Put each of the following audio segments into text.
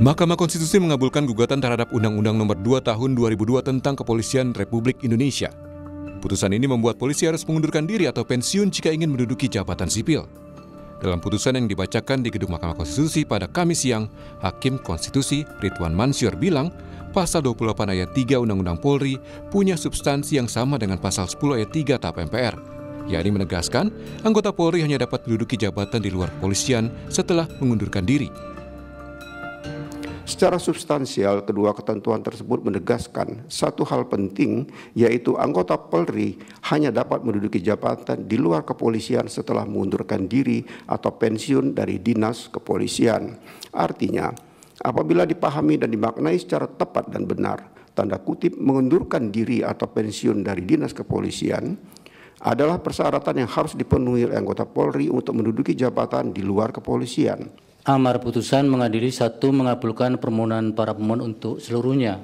Mahkamah Konstitusi mengabulkan gugatan terhadap Undang-Undang Nomor 2 Tahun 2002 tentang Kepolisian Republik Indonesia. Putusan ini membuat polisi harus mengundurkan diri atau pensiun jika ingin menduduki jabatan sipil. Dalam putusan yang dibacakan di Gedung Mahkamah Konstitusi pada Kamis siang, Hakim Konstitusi Ridwan Mansyur bilang, Pasal 28 ayat 3 Undang-Undang Polri punya substansi yang sama dengan Pasal 10 ayat 3 TAP MPR, yakni menegaskan anggota Polri hanya dapat menduduki jabatan di luar kepolisian setelah mengundurkan diri. Secara substansial, kedua ketentuan tersebut menegaskan satu hal penting, yaitu anggota Polri hanya dapat menduduki jabatan di luar kepolisian setelah mengundurkan diri atau pensiun dari dinas kepolisian. Artinya, apabila dipahami dan dimaknai secara tepat dan benar, tanda kutip mengundurkan diri atau pensiun dari dinas kepolisian adalah persyaratan yang harus dipenuhi oleh anggota Polri untuk menduduki jabatan di luar kepolisian. Amar putusan mengadili 1. Mengabulkan permohonan para pemohon untuk seluruhnya.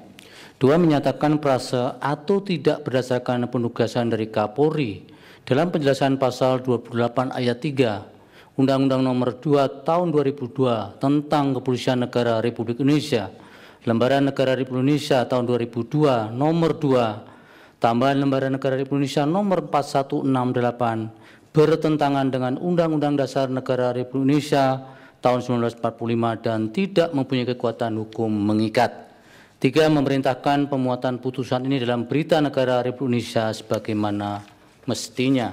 2. Menyatakan prase atau tidak berdasarkan penugasan dari Kapolri dalam penjelasan pasal 28 ayat 3 Undang-Undang Nomor 2 Tahun 2002 tentang Kepolisian Negara Republik Indonesia, Lembaran Negara Republik Indonesia tahun 2002 Nomor 2 tambahan Lembaran Negara Republik Indonesia Nomor 4168 bertentangan dengan Undang-Undang Dasar Negara Republik Indonesia tahun 1945 dan tidak mempunyai kekuatan hukum mengikat. 3. Memerintahkan pemuatan putusan ini dalam Berita Negara Republik Indonesia sebagaimana mestinya.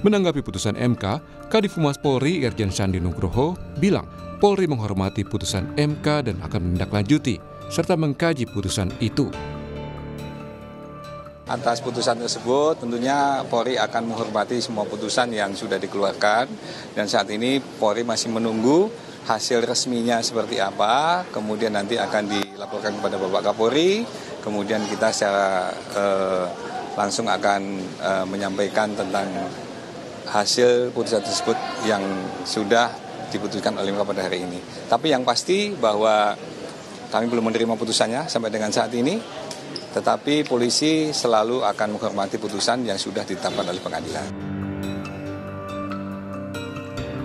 Menanggapi putusan MK, Kadif Humas Polri Irjen Sandi Nugroho bilang Polri menghormati putusan MK dan akan menindaklanjuti serta mengkaji putusan itu. Atas putusan tersebut tentunya Polri akan menghormati semua putusan yang sudah dikeluarkan, dan saat ini Polri masih menunggu hasil resminya seperti apa, kemudian nanti akan dilaporkan kepada Bapak Kapolri, kemudian kita secara langsung akan menyampaikan tentang hasil putusan tersebut yang sudah diputuskan oleh MK pada hari ini. Tapi yang pasti bahwa kami belum menerima putusannya sampai dengan saat ini. Tetapi polisi selalu akan menghormati putusan yang sudah ditetapkan oleh pengadilan.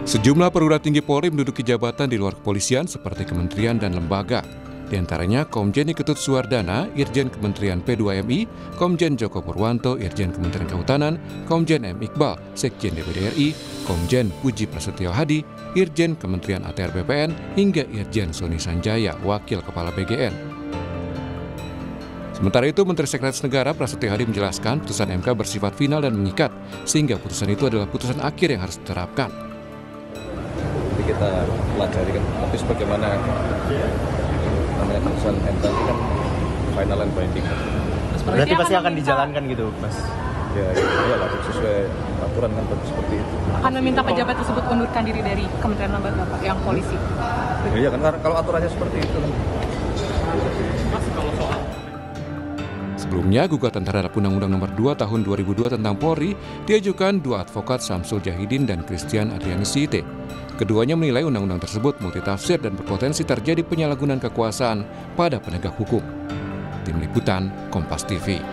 Sejumlah perwira tinggi Polri menduduki jabatan di luar kepolisian seperti kementerian dan lembaga. Di antaranya Komjen Ketut Suwardana, Irjen Kementerian P2MI, Komjen Joko Purwanto, Irjen Kementerian Kehutanan, Komjen M. Iqbal, Sekjen DPD RI, Komjen Puji Prasetyo Hadi, Irjen Kementerian ATR BPN, hingga Irjen Soni Sanjaya, Wakil Kepala BGN. Sementara itu, Menteri Sekretaris Negara Prasetyo Hadi menjelaskan putusan MK bersifat final dan mengikat, sehingga putusan itu adalah putusan akhir yang harus diterapkan. Jadi kita pelajari kan, tapi sebagaimana namanya putusan MK itu kan final and binding. Berarti pasti akan dijalankan gitu, Mas? Ya lah, sesuai aturan kan seperti itu. Akan meminta pejabat tersebut mengundurkan diri dari Kementerian Lembaga Pak yang polisi? Iya kan, kalau aturannya seperti itu kan. Sebelumnya, gugatan terhadap Undang-Undang Nomor 2 Tahun 2002 tentang Polri diajukan dua advokat Samsul Jahidin dan Christian Adrianusite. Keduanya menilai undang-undang tersebut multitafsir dan berpotensi terjadi penyalahgunaan kekuasaan pada penegak hukum. Tim Liputan, Kompas TV.